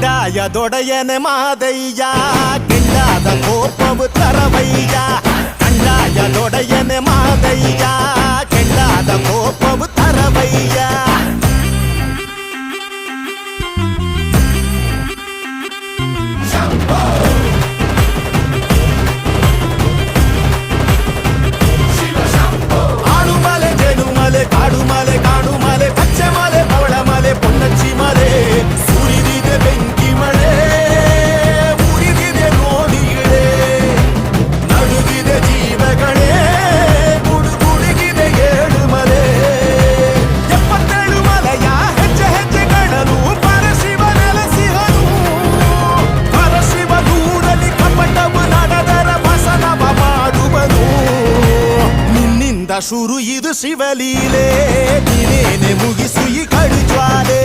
ಕಂದಾಯದೊಡೆಯನೆ ಮಾದಯ್ಯ ಕೆಂಡಾದ ಕೋಪವು ತರವಯ್ಯ ಕಂದಾಯದೊಡೆಯನೆ ಮಾದಯ್ಯ ಕೆಂಡಾದ ಕೋಪವು ತರವಯ್ಯ ಆಡುಮಲೆ ಜೇನುಮಲೆ ಕಾಡುಮಲೆ ಕಾಡುಮಲೆ ಪಚ್ಚೆ ಮಲೆ ಬೋಳಮಲೆ ಪೊನ್ನಚ್ಚಿ ಮಲೆ ಸುರಿದಿದೆ ಬೆಂಕಿ ಮಳೆ ಉರಿದಿದೆ ನೋಡಿಗಳೇ ನಡುಗಿದೆ ಜೀವಗಳೇ ಗುಡುಗುಡುಗಿದೆ ಏಳು ಮಲೆ 77 ಮಲೆಯ ಹೆಜ್ಜೆ ಹೆಜ್ಜೆಗಳನ್ನು ಪರಶಿವ ನೆಲೆಸಿಹನು ಪರಶಿವ ದೂರಲಿ ಕಪಟವು ನಡೆದರ ವಸನವ ಮಾಡುವನು ನಿನ್ನಿಂದ ಶುರು ಇದು ಶಿವಲೀಲೆ ನೀನೇನೆ ಮುಗಿಸು ಈ ಕಡು ಜ್ವಾಲೆ